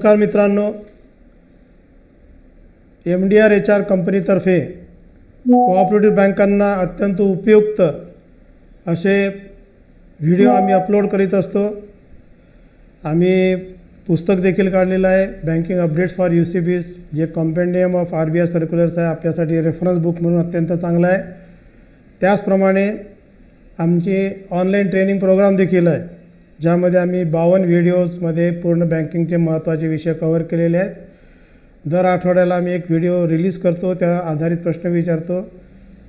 नमस्कार मित्रांनो, MDR HR कंपनीतर्फे कोऑपरेटिव्ह बँकांना अत्यंत उपयुक्त असे व्हिडिओ आम्ही अपलोड करीत असतो। आम्ही पुस्तक देखील काढलेलं आहे, बँकिंग अपडेट्स फॉर UCBs, जे कॉम्पेंडियम ऑफ RBI सर्क्युलर्स आहे, आपल्यासाठी रेफरन्स बुक म्हणून अत्यंत चांगलं आहे। त्याचप्रमाणे आमची ऑनलाईन ट्रेनिंग प्रोग्राम देखील आहे, ज्यामध्ये आम्ही 52 व्हिडिओजमध्ये पूर्ण बँकिंगचे महत्त्वाचे विषय कव्हर केलेले आहेत। दर आठवड्याला आम्ही एक व्हिडिओ रिलीज करतो, त्या आधारित प्रश्न विचारतो।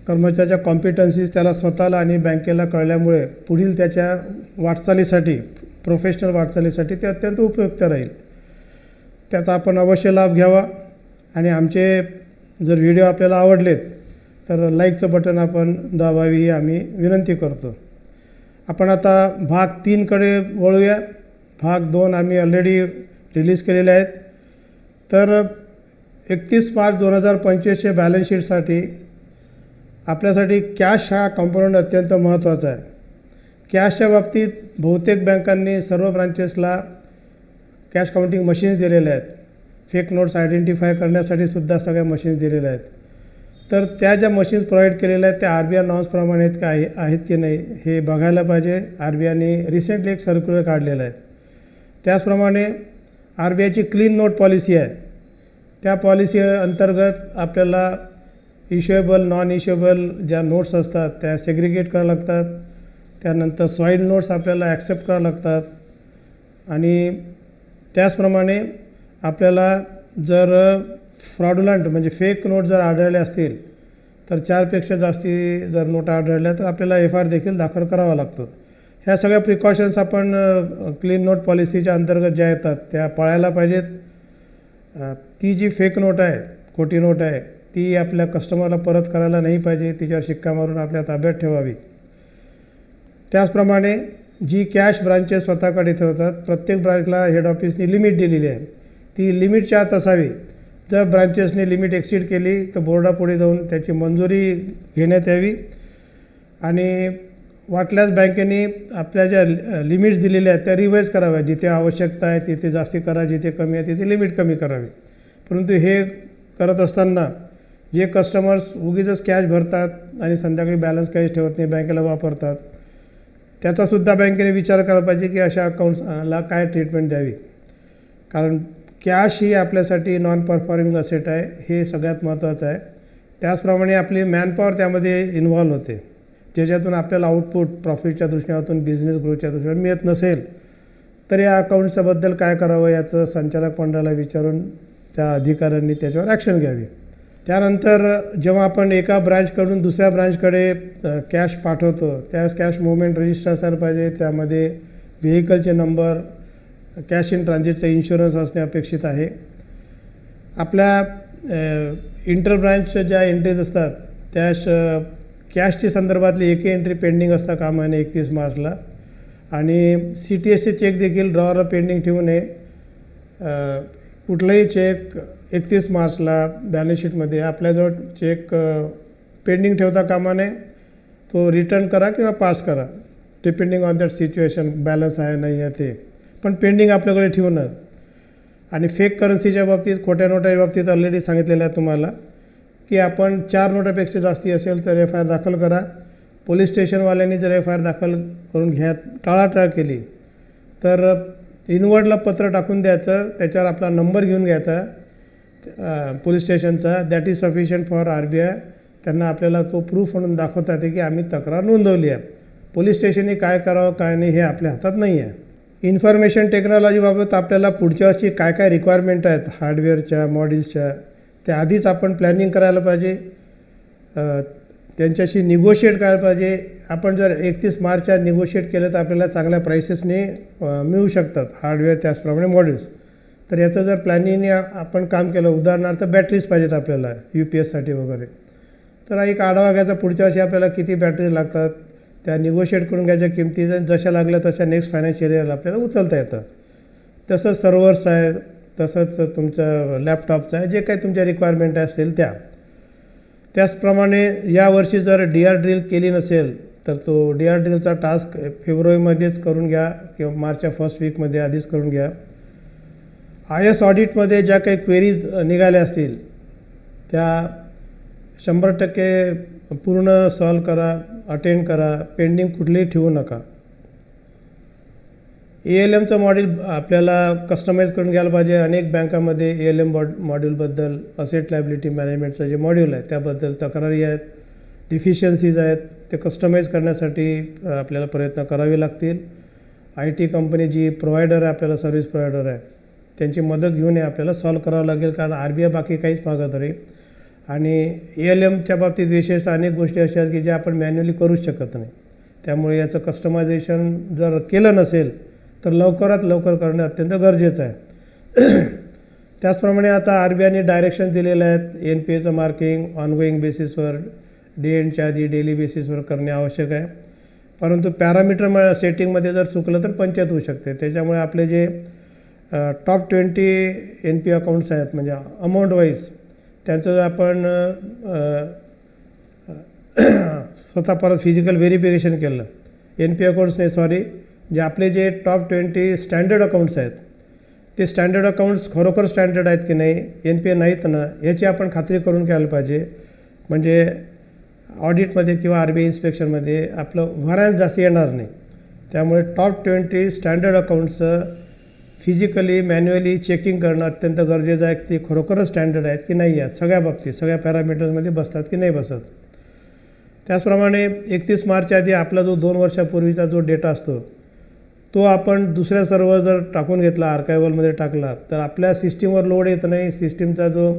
कर्मचाऱ्याच्या कॉम्पिटन्सीज त्याला स्वतःला आणि बँकेला कळल्यामुळे पुढील त्याच्या वाटचालीसाठी, प्रोफेशनल वाटचालीसाठी ते अत्यंत उपयुक्त राहील। त्याचा आपण अवश्य लाभ घ्यावा आणि आमचे जर व्हिडिओ आपल्याला आवडलेत तर लाईकचं बटन आपण दाबावी ही आम्ही विनंती करतो। आपण आता भाग 3 कडे वळूया। भाग 2 आम्ही ऑलरेडी रिलीज केलेले आहेत। तर 31 मार्च 2025चे बॅलन्स शीटसाठी आपल्यासाठी कॅश हा कॉम्पोनंट अत्यंत महत्त्वाचा आहे। कॅशच्या बाबतीत बहुतेक बँकांनी सर्व ब्रांचेसला कॅश काउंटिंग मशीन्स दिलेल्या आहेत। फेक नोट्स आयडेंटिफाय करण्यासाठी सुद्धा सगळ्या मशीन्स दिलेल्या आहेत। तर त्या ज्या मशीन्स प्रोव्हाइड केलेल्या आहेत त्या RBI नॉर्म्सप्रमाणे आहेत की नाही हे बघायला पाहिजे। RBIने रिसेंटली एक सर्क्युलर काढलेला आहे। त्याचप्रमाणे RBIची क्लीन नोट पॉलिसी आहे, त्या पॉलिसी अंतर्गत आपल्याला इश्युएबल नॉन इश्युएबल ज्या नोट्स असतात त्या सेग्रिगेट करावं लागतात। त्यानंतर सॉइड नोट्स आपल्याला ॲक्सेप्ट करावं लागतात आणि त्याचप्रमाणे आपल्याला जर फ्रॉडुलंट म्हणजे फेक नोट जर आढळले असतील तर 4पेक्षा जास्ती जर नोटा आढळल्या तर आपल्याला FIR देखील दाखल करावा लागतो। ह्या सगळ्या प्रिकॉशन्स आपण क्लीन नोट पॉलिसीच्या अंतर्गत ज्या येतात त्या पाळायला पाहिजेत। ती जी फेक नोट आहे, खोटी नोट आहे, ती आपल्या कस्टमरला परत करायला नाही पाहिजे, तिच्यावर शिक्का मारून आपल्या ताब्यात ठेवावी। त्याचप्रमाणे जी कॅश ब्रांचेस स्वतःकडे ठेवतात, प्रत्येक ब्रांचला हेड ऑफिसनी लिमिट दिलेली आहे, ती लिमिटच्या आत असावी। जर ब्रांचेसने लिमिट एक्सीड केली तर बोर्डापुढे जाऊन त्याची मंजुरी घेण्यात यावी आणि वाटल्यास बँकेने आपल्या ज्या लिमिट्स दिलेल्या आहेत त्या रिवाईज कराव्या। जिथे आवश्यकता आहे तिथे जास्ती करा, जिथे कमी आहे तिथे लिमिट कमी करावी। परंतु हे करत असताना जे कस्टमर्स उगीचच कॅश भरतात आणि संध्याकाळी बॅलन्स कॅश ठेवत नाही, बँकेला वापरतात, त्याचासुद्धा बँकेने विचार करायला पाहिजे की अशा अकाउंट्सला काय ट्रीटमेंट द्यावी। कारण कॅश ही आपल्यासाठी नॉन परफॉर्मिंग असेट आहे, हे सगळ्यात महत्त्वाचं आहे। त्याचप्रमाणे आपली मॅनपॉवर त्यामध्ये इन्व्हॉल्व होते, ज्याच्यातून आपल्याला आउटपुट प्रॉफिटच्या दृष्टीने, बिझनेस ग्रोथच्या दृष्टीने मिळत नसेल तर या अकाउंट्सबद्दल काय करावं याचं संचालक मंडळाला विचारून त्या अधिकाऱ्यांनी त्याच्यावर ॲक्शन घ्यावी। त्यानंतर जेव्हा आपण एका ब्रांचकडून दुसऱ्या ब्रांचकडे कॅश पाठवतो त्यावेळेस कॅश मुवमेंट रजिस्टर असायला पाहिजे, त्यामध्ये व्हेकलचे नंबर, कॅश इन ट्रान्झिटचा इन्शुरन्स असणे अपेक्षित आहे। आपल्या इंटर ब्रांच ज्या एंट्रीज असतात त्या कॅशची संदर्भातली एकही एंट्री पेंडिंग असता कामा नये 31 मार्चला आणि CTSचे चेक देखील ड्रॉवर पेंडिंग ठेवू नये। कुठलाही चेक 31 मार्चला बॅलन्स शीटमध्ये आपल्याजवळ चेक पेंडिंग ठेवता कामा नये, तो रिटर्न करा किंवा पास करा, depending on that situation, balance आहे नाही आहे ते, पण पेंडिंग आपल्याकडे ठेवू नये। आणि फेक करन्सीच्या बाबतीत, खोट्या नोटाच्या बाबतीत ऑलरेडी सांगितलेलं आहे तुम्हाला की आपण 4 नोटापेक्षा जास्ती असेल तर FIR दाखल करा। पोलीस स्टेशनवाल्यांनी जर FIR दाखल करून टाळाटाळ केली तर इनवर्डला पत्र टाकून द्यायचं, त्याच्यावर आपला नंबर घेऊन घ्यायचा पोलीस स्टेशनचा, that is sufficient for RBI। त्यांना आपल्याला तो प्रूफ म्हणून दाखवता येते की आम्ही तक्रार नोंदवली आहे। पोलीस स्टेशनने काय करावं काय नाही हे आपल्या हातात नाही आहे। इन्फॉर्मेशन टेक्नॉलॉजीबाबत आपल्याला पुढच्या वर्षी काय काय रिक्वायरमेंट आहेत हार्डवेअरच्या, मॉड्यूल्सच्या, त्या आधीच आपण प्लॅनिंग करायला पाहिजे, त्यांच्याशी निगोशिएट करायला पाहिजे। आपण जर 31 मार्चच्या निगोशिएट केलं तर आपल्याला चांगल्या प्राइसेसने मिळू शकतात हार्डवेअर, त्याचप्रमाणे मॉड्यूल्स। तर याचं जर प्लॅनिंगने आपण काम केलं, उदाहरणार्थ बॅटरीज पाहिजेत आपल्याला UPSसाठी वगैरे, तर एक आढावा घ्यायचा पुढच्या वर्षी आपल्याला किती बॅटरीज लागतात, त्या निगोशिएट करून घ्यायच्या किमती, जशा लागल्या तशा नेक्स्ट फायनान्शियल इयरला आपल्याला उचलता येतात। तसंच सर्व्हर्स आहे, तसंच तुमचं लॅपटॉपचं आहे, जे काही तुमच्या रिक्वायरमेंट असतील त्या। त्याचप्रमाणे यावर्षी जर DR ड्रिल केली नसेल तर तो DR ड्रिलचा टास्क फेब्रुवारीमध्येच करून घ्या किंवा मार्चच्या फर्स्ट वीकमध्ये आधीच करून घ्या। IS ऑडिटमध्ये ज्या काही क्वेरीज निघाल्या असतील त्या 100% पूर्ण सॉल्व करा, अटेंड करा, पेंडिंग कुठलेही ठेवू नका. ALMचं मॉड्यूल आपल्याला कस्टमाइज करून घ्यायला पाहिजे. अनेक बँकामध्ये ALM मॉड्यूलबद्दल, असेट लायबिलिटी मॅनेजमेंटचं जे मॉड्यूल आहे त्याबद्दल तक्रारी आहेत, डिफिशियन्सीज आहेत, ते कस्टमाइज करण्यासाठी आपल्याला प्रयत्न करावे लागतील. IT कंपनी जी प्रोव्हायडर आहे, आपल्याला सर्व्हिस प्रोव्हायडर आहे, त्यांची मदत घेऊन हे आपल्याला सॉल्व करावं लागेल, कारण RBI बाकी काहीच मागत नाही. आणि ALMच्या बाबतीत विशेषतः अनेक गोष्टी अशा आहेत की ज्या आपण मॅन्युअली करूच शकत नाही. त्यामुळे याचं कस्टमायझेशन जर केलं नसेल तर लवकरात लवकर करणं अत्यंत गरजेचं आहे. त्याचप्रमाणे आता RBIने डायरेक्शन दिलेले आहेत. NPAचं मार्किंग ऑनगोईंग बेसिसवर, डे एंडच्या आधी डेली बेसिसवर करणे आवश्यक आहे. परंतु पॅरामीटर सेटिंगमध्ये जर चुकलं तर पंचायत होऊ शकते. त्याच्यामुळे आपले जे टॉप 20 NP अकाउंट्स आहेत, म्हणजे अमाऊंट वाईज त्यांचं जर आपण स्वतः परत फिजिकल व्हेरिफिकेशन केलं, NP अकाउंट्स नाही सॉरी, जे आपले जे टॉप 20 स्टँडर्ड अकाउंट्स आहेत ते स्टँडर्ड अकाउंट्स खरोखर स्टँडर्ड आहेत की नाही, NPA नाहीत ना, याची आपण खात्री करून घ्यायला पाहिजे. म्हणजे ऑडिटमध्ये किंवा RBI इन्स्पेक्शनमध्ये आपलं व्हरायन्स जास्त येणार नाही. त्यामुळे टॉप 20 स्टँडर्ड अकाउंट्सचं फिजिकली मॅन्युअली चेकिंग करणं अत्यंत गरजेचं आहे की ते खरोखरच स्टँडर्ड आहेत की नाही आहेत, सगळ्या बाबतीत सगळ्या पॅरामीटर्समध्ये बसतात की नाही बसत. त्याचप्रमाणे 31 मार्चच्या आधी आपला जो 2 वर्षापूर्वीचा जो डेटा असतो तो आपण दुसऱ्या सर्व्हर जर टाकून घेतला, आर्कायवलमध्ये टाकला, तर आपल्या सिस्टीमवर लोड येत नाही. सिस्टीमचा जो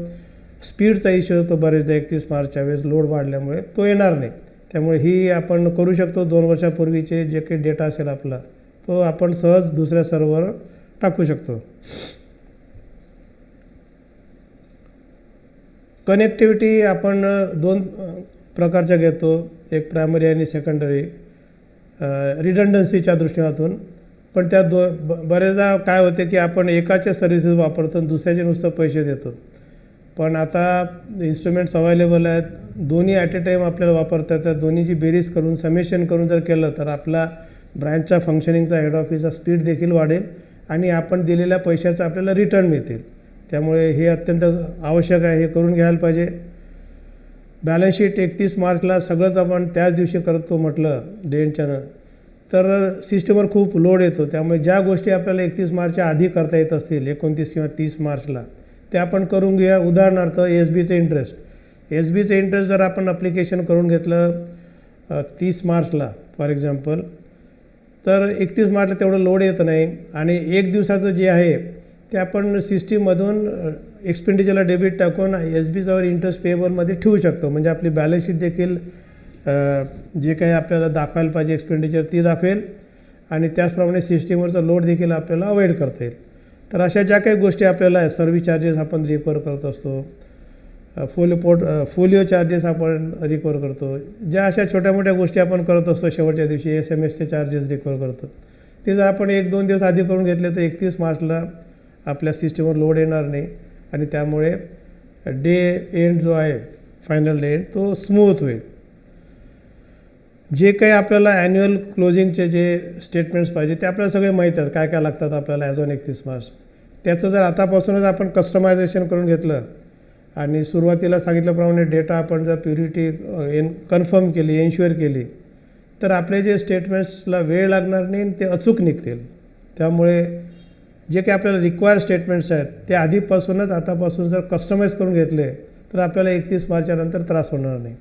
स्पीडचा इश्यू होतो बरेचदा 31 मार्चच्या वेळेस लोड वाढल्यामुळे तो येणार नाही. त्यामुळे ही आपण करू शकतो. 2 वर्षापूर्वीचे जे काही डेटा असेल आपला तो आपण सहज दुसऱ्या सर्व्हरवर टाकू शकतो. कनेक्टिव्हिटी आपण 2 प्रकारच्या घेतो, एक प्रायमरी आणि सेकंडरी, रिडंडन्सीच्या दृष्टिकोनातून. पण त्या बरेचदा काय होते की आपण एकाचे सर्व्हिसेस वापरतो आणि दुसऱ्याचे नुसतं पैसे देतो. पण आता इन्स्ट्रुमेंट्स अवेलेबल आहेत, दोन्ही ॲट ए टाईम आपल्याला वापरता येतात. दोन्हीची बेरीज करून समेशन करून जर केलं तर आपला ब्रँचचा फंक्शनिंगचा हेड ऑफिसचा स्पीड देखील वाढेल आणि आपण दिलेल्या पैशाचं आपल्याला रिटर्न मिळतील. त्यामुळे हे अत्यंत आवश्यक आहे, हे करून घ्यायला पाहिजे. बॅलन्स शीट 31 मार्चला सगळंच आपण त्याच दिवशी करतो म्हटलं डेंटच्यानं तर सिस्टमवर खूप लोड येतो. त्यामुळे ज्या गोष्टी आपल्याला 31 मार्चच्या आधी करता येत असतील 29 किंवा 30 मार्चला ते आपण करून घेऊया. उदाहरणार्थ SBचं इंटरेस्ट जर आपण अप्लिकेशन करून घेतलं 30 मार्चला फॉर एक्झाम्पल, तर 31 मार्चला तेवढं लोड येत नाही आणि एक दिवसाचं जे आहे ते आपण सिस्टीममधून एक्सपेंडिचरला डेबिट टाकून SBच्यावर इंटरेस्ट पेएबलमध्ये ठेवू शकतो. म्हणजे आपली बॅलन्स शीट देखील जे काही आपल्याला दाखवायला पाहिजे एक्सपेंडिचर ती दाखवेल आणि त्याचप्रमाणे सिस्टीमवरचा लोड देखील आपल्याला अवॉइड करता येईल. तर अशा ज्या काही गोष्टी आपल्याला सर्व्हिस चार्जेस आपण रिकवर करत असतो, फोलिओ चार्जेस आपण रिकवर करतो, ज्या अशा छोट्या मोठ्या गोष्टी आपण करत असतो शेवटच्या दिवशी SMSचे चार्जेस रिकवर करतो, ते जर आपण 1-2 दिवस आधी करून घेतले तर 31 मार्चला आपल्या सिस्टीमवर लोड येणार नाही आणि त्यामुळे डे एंड जो आहे फायनल डे एंड तो स्मूथ होईल. जे काही आपल्याला ॲन्युअल क्लोजिंगचे जे स्टेटमेंट्स पाहिजे ते आपल्याला सगळे माहीत आहेत, काय काय लागतात आपल्याला ॲज ऑन 31 मार्च. त्याचं जर आतापासूनच आपण कस्टमायझेशन करून घेतलं आणि सुरुवातीला सांगितल्याप्रमाणे डेटा आपण जर प्युरिटी कन्फर्म केली, एन्श्युअर केली, तर आपले जे स्टेटमेंट्सला वेळ लागणार नाही ते अचूक निघतील. त्यामुळे जे काही आपल्याला रिक्वायर्ड स्टेटमेंट्स आहेत ते आधीपासूनच आतापासून जर कस्टमाइज करून घेतले तर आपल्याला 31 मार्चनंतर त्रास होणार नाही.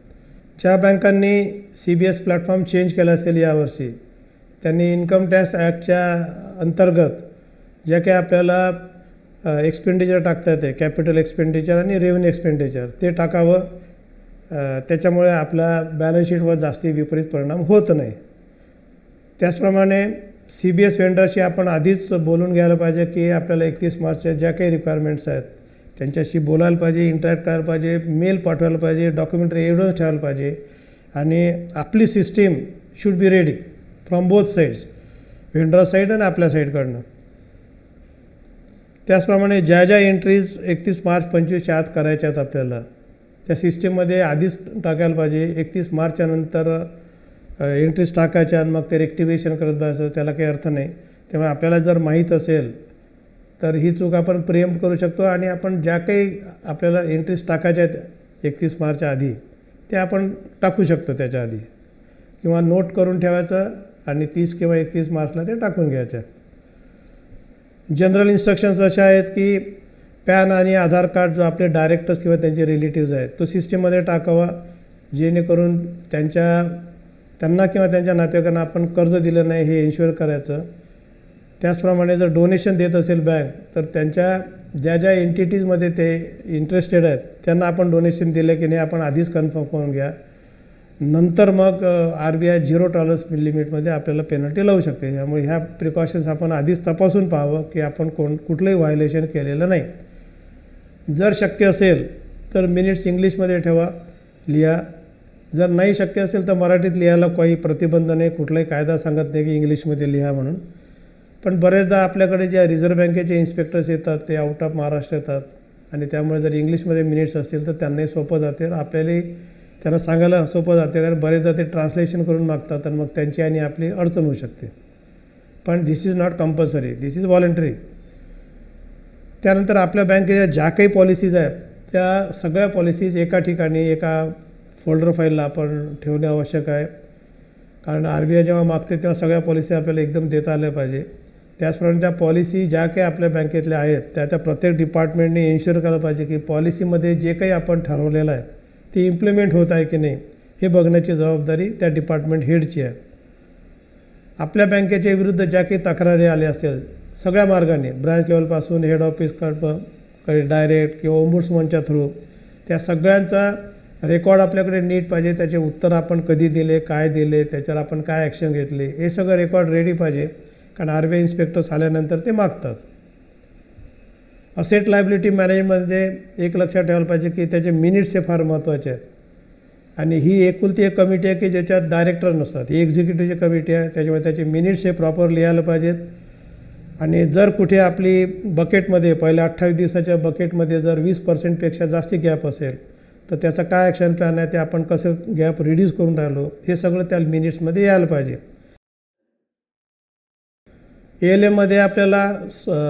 ज्या बँकांनी CBS प्लॅटफॉर्म चेंज केला असेल यावर्षी, त्यांनी इन्कम टॅक्स ॲक्टच्या अंतर्गत ज्या काही आपल्याला एक्सपेंडिचर टाकता येते, कॅपिटल एक्सपेंडिचर आणि रेव्हेन्यू एक्सपेंडिचर, ते टाकावं. त्याच्यामुळे आपल्या बॅलन्स शीटवर जास्ती विपरीत परिणाम होत नाही. त्याचप्रमाणे CBS वेंडरशी आपण आधीच बोलून घ्यायला पाहिजे की आपल्याला 31 मार्चच्या ज्या काही रिक्वायरमेंट्स आहेत त्यांच्याशी बोलायला पाहिजे, इंटरॅक्ट करायला पाहिजे, मेल पाठवायला पाहिजे, डॉक्युमेंटरी एव्हिडन्स ठेवायला पाहिजे आणि आपली system should be ready from both sides, vendor side आणि आपल्या साईडकडनं. त्याचप्रमाणे ज्या ज्या एंट्रीज 31 मार्च 25च्या आत करायच्या आहेत आपल्याला त्या सिस्टीममध्ये आधीच टाकायला पाहिजे. 31 मार्चच्या नंतर एंट्रीज टाकायच्या आणि मग ते रेक्टिव्हेशन करत जायचं, त्याला काही अर्थ नाही. त्यामुळे आपल्याला जर माहीत असेल तर ही चूक आपण प्रिएम्प्ट करू शकतो आणि आपण ज्या काही आपल्याला एंट्रीज टाकायच्या आहेत 31 मार्चच्या आधी ते आपण टाकू शकतो त्याच्या आधी, किंवा नोट करून ठेवायचं आणि 30 किंवा 31 मार्चला ते टाकून घ्यायचं. जनरल इन्स्ट्रक्शन्स अशा आहेत की पॅन आणि आधार कार्ड जो आपले डायरेक्टर्स किंवा त्यांचे रिलेटिव्ज आहेत तो सिस्टीममध्ये टाकावा, जेणेकरून त्यांना किंवा त्यांच्या नातेवाईकांना आपण कर्ज दिलं नाही हे इन्श्युअर करायचं. त्याचप्रमाणे जर डोनेशन देत असेल बँक तर त्यांच्या ज्या एंटिटीजमध्ये ते इंटरेस्टेड आहेत त्यांना आपण डोनेशन दिलं की नाही आपण आधीच कन्फर्म करून घ्या. नंतर मग RBI 0 टॉलरन्स लिमिटमध्ये आपल्याला पेनल्टी लावू शकते. त्यामुळे ह्या प्रिकॉशन्स आपण आधीच तपासून पाहावं की आपण कुठलंही व्हायोलेशन केलेलं नाही. जर शक्य असेल तर मिनिट्स इंग्लिशमध्ये ठेवा, लिहा. जर नाही शक्य असेल तर मराठीत लिहायला काही प्रतिबंध नाही, कुठलाही कायदा सांगत नाही की इंग्लिशमध्ये लिहा म्हणून. पण बरेचदा आपल्याकडे ज्या रिझर्व्ह बँकेचे इन्स्पेक्टर्स येतात ते आउट ऑफ महाराष्ट्र येतात आणि त्यामुळे जर इंग्लिशमध्ये मिनिट्स असतील तर त्यांनाही सोपं जाते, आपल्यालाही त्यांना सांगायला सोपं जाते, कारण बरेचदा ते ट्रान्सलेशन करून मागतात आणि मग त्यांची आणि आपली अडचण होऊ शकते. पण this is not compulsory, this is voluntary. त्यानंतर आपल्या बँकेच्या ज्या काही पॉलिसीज आहेत त्या सगळ्या पॉलिसीज एका ठिकाणी एका फोल्डर फाईलला आपण ठेवणे आवश्यक आहे, कारण RBI जेव्हा मागते तेव्हा सगळ्या पॉलिसी आपल्याला एकदम देता आल्या पाहिजे. त्याचप्रमाणे त्या पॉलिसी ज्या काही आपल्या बँकेतल्या आहेत त्या प्रत्येक डिपार्टमेंटने इन्श्युअर करायला पाहिजे की पॉलिसीमध्ये जे काही आपण ठरवलेलं आहे ते इम्प्लिमेंट होत आहे की नाही हे बघण्याची जबाबदारी त्या डिपार्टमेंट हेडची आहे. आपल्या बँकेच्या विरुद्ध ज्या काही तक्रारी आल्या असतील सगळ्या मार्गाने, ब्रांच लेवलपासून हेड ऑफिसकडे डायरेक्ट किंवा ओम्बुड्समनच्या थ्रू, त्या सगळ्यांचा रेकॉर्ड आपल्याकडे नीट पाहिजे. त्याचे उत्तर आपण कधी दिले, काय दिले, त्याच्यावर आपण काय ॲक्शन घेतले, हे सगळं रेकॉर्ड रेडी पाहिजे, कारण RBI इन्स्पेक्टर्स आल्यानंतर ते मागतात. असेट लायबिलिटी मॅनेजमेंटमध्ये एक लक्षात ठेवायला पाहिजे की त्याचे मिनिट्स हे फार महत्त्वाचे आहेत. आणि ही एकुलती एक कमिटी आहे की ज्याच्यात डायरेक्टर नसतात, ही एक्झिक्युटिव्हची कमिटी आहे, त्याच्यामुळे त्याचे मिनिट्स हे प्रॉपर लिहायला पाहिजेत. आणि जर कुठे आपली बकेटमध्ये पहिल्या 28 दिवसाच्या बकेटमध्ये जर 20% जास्ती गॅप असेल तर त्याचा काय ॲक्शन प्लॅन आहे, ते आपण कसं गॅप रिड्यूस करून राहिलो हे सगळं त्या मिनिट्समध्ये यायला पाहिजे. ALMमध्ये आपल्याला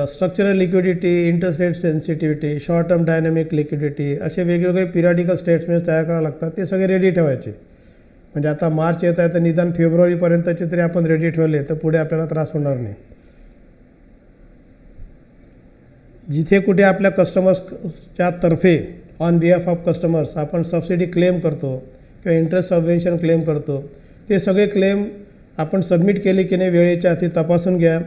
structural liquidity, interest rate sensitivity, short term dynamic liquidity असे वेगवेगळे पिरियडिकल स्टेटमेंट्स तयार करावे लागतात. ते सगळे रेडी ठेवायचे. म्हणजे आता मार्च येत आहे तर निदान फेब्रुवारीपर्यंतचे तरी आपण रेडी ठेवले तर पुढे आपल्याला त्रास होणार नाही. जिथे कुठे आपल्या कस्टमर्सच्या तर्फे ऑन बिहाफ ऑफ कस्टमर्स आपण सबसिडी क्लेम करतो किंवा इंटरेस्ट सबवेन्शन क्लेम करतो, ते सगळे क्लेम आपण सबमिट केले की नाही वेळेच्या आधी तपासून घ्या.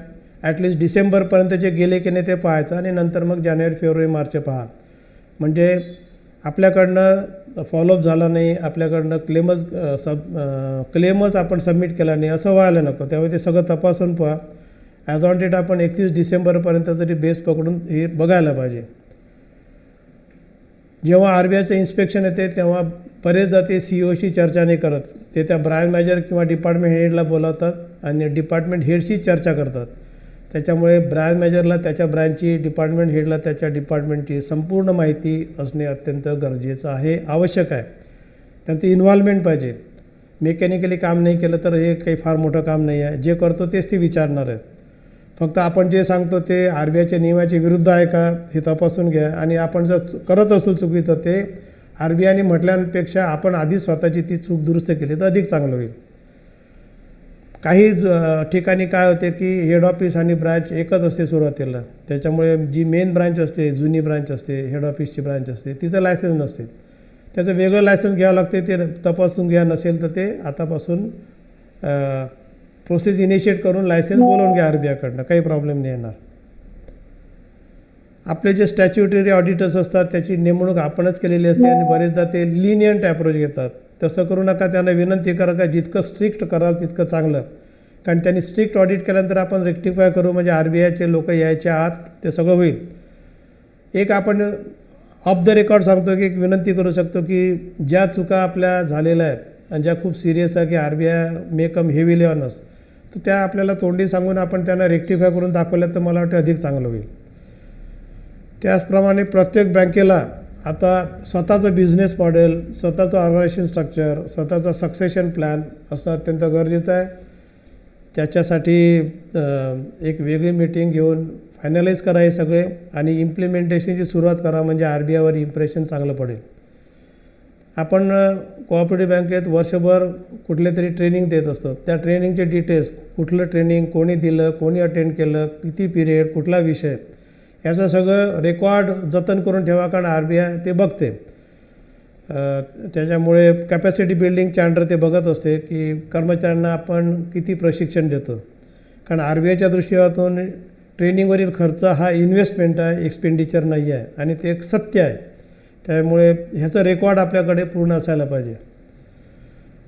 ॲटलिस्ट डिसेंबरपर्यंतचे गेले की नाही ते पाहायचं आणि नंतर मग जानेवारी, फेब्रुवारी, मार्च पहा. म्हणजे आपल्याकडनं फॉलोअप झाला नाही, आपल्याकडनं क्लेमच आपण सबमिट केला नाही असं व्हायला नको. त्यामुळे ते सगळं तपासून पहा. ॲज ऑन डेट आपण 31 डिसेंबरपर्यंत तरी बेस पकडून हे बघायला पाहिजे. जेव्हा RBIचं इन्स्पेक्शन येते तेव्हा बरेचदा ते CEOशी चर्चा नाही करत, ते त्या ब्रांच मॅनेजर किंवा डिपार्टमेंट हेडला बोलावतात आणि डिपार्टमेंट हेडशी चर्चा करतात. त्याच्यामुळे ब्रांच मॅनेजरला त्याच्या ब्रँचची, डिपार्टमेंट हेडला त्याच्या डिपार्टमेंटची संपूर्ण माहिती असणे अत्यंत गरजेचं आहे, आवश्यक आहे. त्यांचं इन्व्हॉल्वमेंट पाहिजे. मेकॅनिकली काम नाही केलं तर हे काही फार मोठं काम नाही आहे. जे करतो तेच ते विचारणार आहेत. फक्त आपण जे सांगतो ते RBIच्या नियमाच्या विरुद्ध आहे का हे तपासून घ्या. आणि आपण जर करत असू चुकीचं ते RBIने म्हटल्यापेक्षा आपण आधी स्वतःची ती चूक दुरुस्त केली तर अधिक चांगलं होईल. काही ठिकाणी काय होते की हेड ऑफिस आणि ब्रांच एकच असते सुरुवातीला, त्याच्यामुळे जी मेन ब्रांच असते, जुनी ब्रांच असते, हेड ऑफिसची ब्रांच असते, तिचं लायसन्स नसते, त्याचं वेगळं लायसन्स घ्यावं लागते. ते तपासून घ्या, नसेल तर ते आतापासून प्रोसेस इनिशिएट करून लायसन्स बोलवून घ्या RBIकडनं, काही प्रॉब्लेम नाही येणार. आपले जे स्टॅच्युटरी ऑडिटर्स असतात त्याची नेमणूक आपणच केलेली असते आणि बरेचदा ते लिनियंट ॲप्रोच घेतात. तसं करू नका. त्यांना विनंती करा का जितकं स्ट्रिक्ट कराल तितकं चांगलं, कारण त्यांनी स्ट्रिक्ट ऑडिट केल्यानंतर आपण रेक्टिफाय करू, म्हणजे RBIचे लोक यायच्या आत ते सगळं होईल. एक आपण ऑफ द रेकॉर्ड सांगतो की एक विनंती करू शकतो की ज्या चुका आपल्या झालेल्या आहेत आणि ज्या खूप सिरियस आहे की RBI may come heavily on us, तर त्या आपल्याला तोंडी सांगून आपण त्यांना रेक्टिफाय करून दाखवल्या तर मला वाटतं अधिक चांगलं होईल. त्याचप्रमाणे प्रत्येक बँकेला आता स्वतःचं बिझनेस मॉडेल, स्वतःचं ऑर्गनायझेशन स्ट्रक्चर, स्वतःचा सक्सेशन प्लॅन असणं अत्यंत गरजेचं आहे. त्याच्यासाठी एक वेगळी मीटिंग घेऊन फायनलाईज करा हे सगळे आणि इम्प्लिमेंटेशनची सुरुवात करा, म्हणजे RBIवर इम्प्रेशन चांगलं पडेल. आपण कोऑपरेटिव्ह बँकेत वर्षभर कुठले तरी ट्रेनिंग देत असतो. त्या ट्रेनिंगचे डिटेल्स, कुठलं ट्रेनिंग कोणी दिलं, कोणी अटेंड केलं, किती पिरियड, कुठला विषय, याचं सगळं रेकॉर्ड जतन करून ठेवा, कारण RBI ते बघते. त्याच्यामुळे कॅपॅसिटी बिल्डिंगच्या अंडर ते बघत असते की कर्मचाऱ्यांना आपण किती प्रशिक्षण देतो. कारण RBIच्या दृष्टिकोनातून ट्रेनिंगवरील खर्च हा इन्व्हेस्टमेंट आहे, एक्सपेंडिचर नाही आहे, आणि ते एक सत्य आहे. त्यामुळे ह्याचं रेकॉर्ड आपल्याकडे पूर्ण असायला पाहिजे.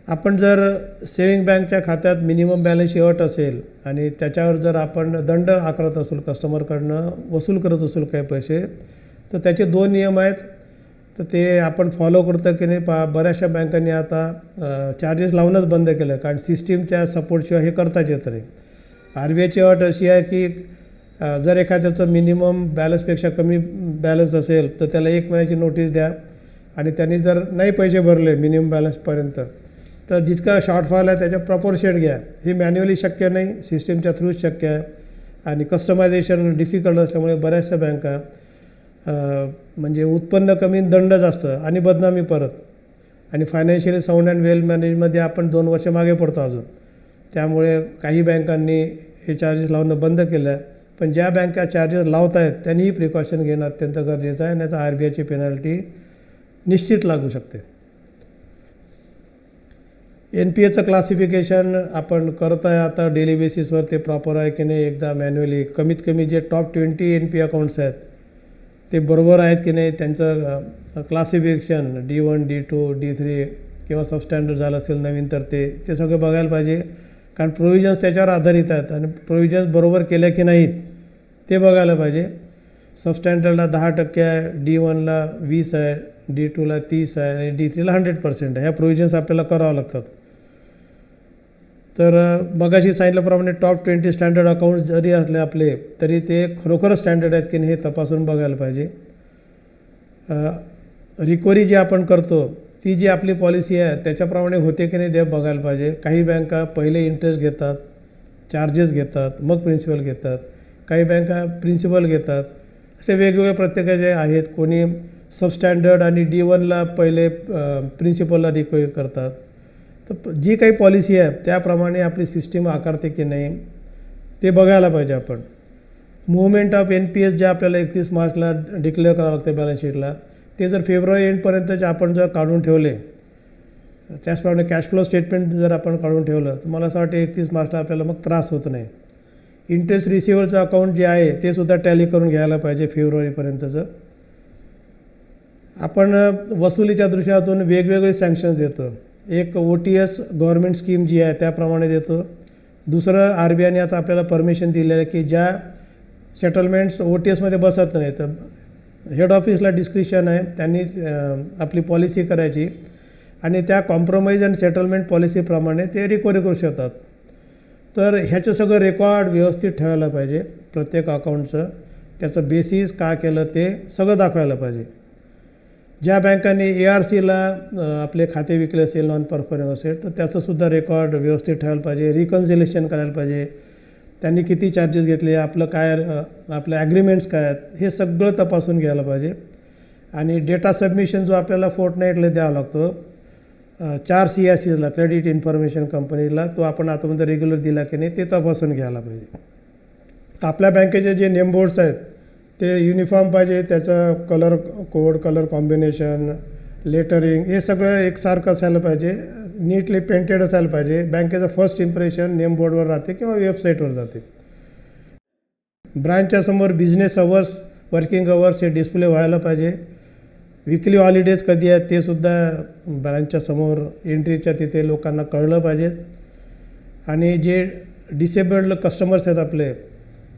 आपण जर सेविंग बँकच्या खात्यात मिनिमम बॅलन्सची अट असेल आणि त्याच्यावर जर आपण दंड आकारत असू, कस्टमरकडनं वसूल करत असू काही पैसे, तर त्याचे 2 नियम आहेत. तर ते आपण फॉलो करतो की नाही. बऱ्याचशा बँकांनी आता चार्जेस लावणंच बंद केलं, कारण सिस्टीमच्या सपोर्टशिवाय हे करताच येत नाही. RBIची अट अशी आहे की जर एखाद्याचं मिनिमम बॅलन्सपेक्षा कमी बॅलन्स असेल तर त्याला 1 महिन्याची नोटीस द्या, आणि त्यांनी जर नाही पैसे भरले मिनिमम बॅलन्सपर्यंत तर जितका शॉर्टफॉल आहे त्याच्या प्रपोर्शेट घ्या. हे मॅन्युअली शक्य नाही, सिस्टीमच्या थ्रूच शक्य आहे, आणि कस्टमायझेशन डिफिकल्ट असल्यामुळे बऱ्याचशा बँका म्हणजे उत्पन्न कमी, दंड जास्त आणि बदनामी परत, आणि फायनान्शियली साऊंड अँड वेल मॅनेजमध्ये आपण 2 वर्ष मागे पडतो अजून. त्यामुळे काही बँकांनी हे चार्जेस लावणं बंद केलं आहे. पण ज्या बँका चार्जेस लावत आहेत त्यांनीही प्रिकॉशन घेणं अत्यंत गरजेचं आहे, नाही तर RBIची पेनल्टी निश्चित लागू शकते. NPAचं क्लासिफिकेशन आपण करत आहे आता डेली बेसिसवर, ते प्रॉपर आहे की नाही एकदा मॅन्युअली, कमीत कमी जे टॉप 20 NPA अकाउंट्स आहेत ते बरोबर आहेत की नाही, त्यांचं क्लासिफिकेशन D1, D2, D3 किंवा सबस्टँडर्ड झालं असेल नवीन तर ते सगळं बघायला पाहिजे. कारण प्रोव्हिजन्स त्याच्यावर आधारित आहेत, आणि प्रोव्हिजन्स बरोबर केल्या की नाहीत ते बघायला पाहिजे. सबस्टँडर्डला 10% आहे, D1ला 20 आहे, D2ला 30 आहे, आणि D3ला 100% आहे. ह्या प्रोव्हिजन्स आपल्याला करावं लागतात. तर मगाशी सांगितल्याप्रमाणे टॉप 20 स्टँडर्ड अकाउंट्स जरी असले आपले, तरी ते खरोखरच स्टँडर्ड आहेत की नाही हे तपासून बघायला पाहिजे. रिकव्हरी जी आपण करतो ती जी आपली पॉलिसी आहे त्याच्याप्रमाणे होते की नाही ते बघायला पाहिजे. काही बँका पहिले इंटरेस्ट घेतात, चार्जेस घेतात, मग प्रिन्सिपल घेतात. काही बँका प्रिन्सिपल घेतात. असे वेगवेगळे प्रत्येकाचे आहेत. कोणी सबस्टँडर्ड आणि D1ला पहिले प्रिन्सिपलला रिकव्हरी करतात. तर जी काही पॉलिसी आहे त्याप्रमाणे आपली सिस्टीम आकारते की नाही ते बघायला पाहिजे आपण. मुवमेंट ऑफ NPS जे आपल्याला 31 मार्चला डिक्लेअर करावं लागतं बॅलन्स शीटला, ते जर फेब्रुवारी एंडपर्यंतचे आपण जर काढून ठेवले, त्याचप्रमाणे कॅश फ्लो स्टेटमेंट जर आपण काढून ठेवलं तर मला असं वाटतं 31 मार्चला आपल्याला मग त्रास होत नाही. इंटरेस्ट रिसिव्हलचं अकाउंट जे आहे ते सुद्धा टॅली करून घ्यायला पाहिजे फेब्रुवारीपर्यंतचं. आपण वसुलीच्या दृष्टीतून वेगवेगळे सँक्शन्स देतो. एक OTS गव्हर्नमेंट स्कीम जी आहे त्याप्रमाणे देतो. दुसरं RBIने आता आपल्याला परमिशन दिलेलं आहे की ज्या सेटलमेंट्स OTSमध्ये बसत नाही तर हेड ऑफिसला डिस्क्रिशन आहे, त्यांनी आपली पॉलिसी करायची आणि त्या कॉम्प्रोमाइज अँड सेटलमेंट पॉलिसीप्रमाणे ते रिकव्हरी करू शकतात. तर ह्याचं सगळं रेकॉर्ड व्यवस्थित ठेवायला पाहिजे प्रत्येक अकाउंटचं. त्याचं बेसिस का केलं ते सगळं दाखवायला पाहिजे. ज्या बँकांनी ARCला आपले खाते विकले असेल, नॉन परफॉर्मिंग असेल, तर त्याचंसुद्धा रेकॉर्ड व्यवस्थित ठेवायला पाहिजे. रिकन्सिलेशन करायला पाहिजे. त्यांनी किती चार्जेस घेतले, आपलं काय, आपले ॲग्रीमेंट्स काय आहेत, हे सगळं तपासून घ्यायला पाहिजे. आणि डेटा सबमिशन जो आपल्याला फोर्टनाईटला द्यावा लागतो 4 CICला, क्रेडिट इन्फॉर्मेशन कंपनीला, तो आपण आतमध्ये रेग्युलर दिला की नाही ते तपासून घ्यायला पाहिजे. आपल्या बँकेचे जे नेम बोर्ड्स आहेत ते युनिफॉर्म पाहिजे. त्याचा colour code, colour combination, lettering हे सगळं एकसारखं असायला पाहिजे. नीटली पेंटेड असायला पाहिजे. बँकेचं फर्स्ट इम्प्रेशन नेम बोर्डवर राहते किंवा वेबसाईटवर जाते. ब्रांचच्या समोर बिझनेस अवर्स, वर्किंग अवर्स हे डिस्प्ले व्हायला पाहिजे. विकली हॉलिडेज कधी आहेत ते सुद्धा ब्रांचच्या समोर एंट्रीच्या तिथे लोकांना कळलं पाहिजेत. आणि जे डिसेबल्ड कस्टमर्स आहेत आपले,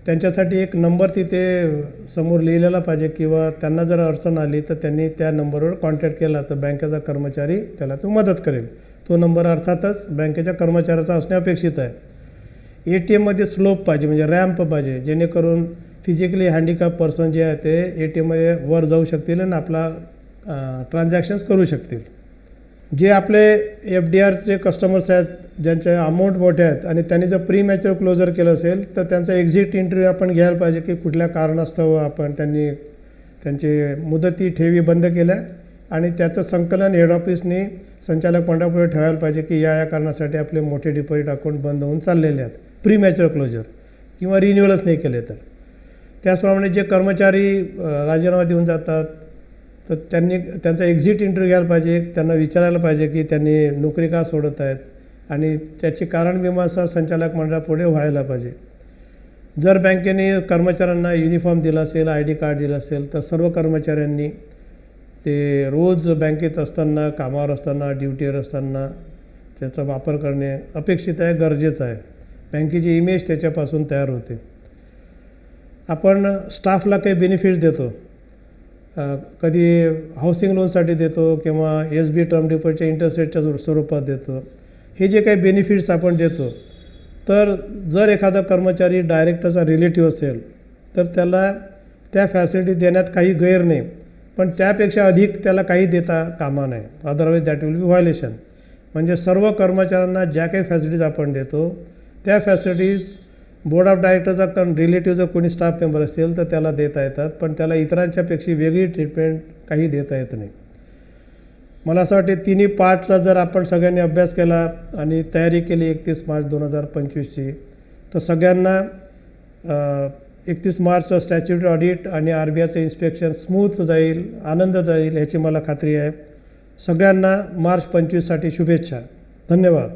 त्यांच्यासाठी एक नंबर तिथे समोर लिहिलेला पाहिजे, किंवा त्यांना जर अडचण आली तर त्यांनी त्या नंबरवर कॉन्टॅक्ट केला तर बँकेचा कर्मचारी त्याला तो मदत करेल. तो नंबर अर्थातच बँकेच्या कर्मचाऱ्याचा असणे अपेक्षित आहे. ATMमध्ये स्लोप पाहिजे, म्हणजे रॅम्प पाहिजे, जेणेकरून फिजिकली हँडिकॅप पर्सन जे आहे ते ATMमध्ये वर जाऊ शकतील आणि आपला ट्रान्झॅक्शन्स करू शकतील. जे आपले FDRचे कस्टमर्स आहेत, ज्यांचे अमाऊंट मोठे आहेत आणि त्यांनी जर प्री मॅच्युअर क्लोजर केलं असेल तर त्यांचा एक्झिट इंटरव्ह्यू आपण घ्यायला पाहिजे की कुठल्या कारणास्तव त्यांचे मुदती ठेवी बंद केल्या आणि त्याचं संकलन हेड ऑफिसनी संचालक मंडळापुढे ठेवायला पाहिजे की या कारणासाठी आपले मोठे डिपॉझिट अकाउंट बंद होऊन चाललेले आहेत, प्री मॅच्युअर क्लोजर किंवा रिन्युअलच नाही केले तर. त्याचप्रमाणे जे कर्मचारी राजीनामा देऊन जातात तर त्यांचा एक्झिट इंटरव्ह्यू घ्यायला पाहिजे, त्यांना विचारायला पाहिजे की त्यांनी नोकरी का सोडत आहेत आणि त्याची कारणमीमांसा संचालक मंडळापुढे व्हायला पाहिजे. जर बँकेने कर्मचाऱ्यांना युनिफॉर्म दिला असेल, ID कार्ड दिलं असेल तर सर्व कर्मचाऱ्यांनी ते रोज बँकेत असताना, कामावर असताना, ड्युटीवर असताना त्याचा वापर करणे अपेक्षित आहे, गरजेचं आहे. बँकेची इमेज त्याच्यापासून तयार होते. आपण स्टाफला काही बेनिफिट्स देतो, कधी हाऊसिंग लोनसाठी देतो किंवा SB टर्म डिपॉझिटच्या इंटरेस्ट रेटच्या स्वरूपात देतो. हे जे काही बेनिफिट्स आपण देतो तर जर एखादा कर्मचारी डायरेक्टरचा रिलेटिव्ह असेल तर त्याला त्या फॅसिलिटी देण्यात काही गैर नाही, पण त्यापेक्षा अधिक त्याला काही देता कामा नये, otherwise that will be violation. म्हणजे सर्व कर्मचाऱ्यांना ज्या काही फॅसिलिटीज आपण देतो त्या फॅसिलिटीज बोर्ड ऑफ डायरेक्टरचा रिलेटिव्ह जर कोणी स्टाफ मेंबर असेल तर त्याला देता येतात, पण त्याला इतरांच्यापेक्षा वेगळी ट्रीटमेंट काही देता येत नाही. मला असं वाटते तिन्ही पार्टचा जर आपण सगळ्यांनी अभ्यास केला आणि तयारी केली 31 मार्च 2025ची तर सगळ्यांना 31 मार्च स्टॅच्युटरी ऑडिट आणि RBIचं इन्स्पेक्शन स्मूथ जाईल, आनंद जाईल याची मला खात्री आहे. सगळ्यांना मार्च 25साठी शुभेच्छा. धन्यवाद.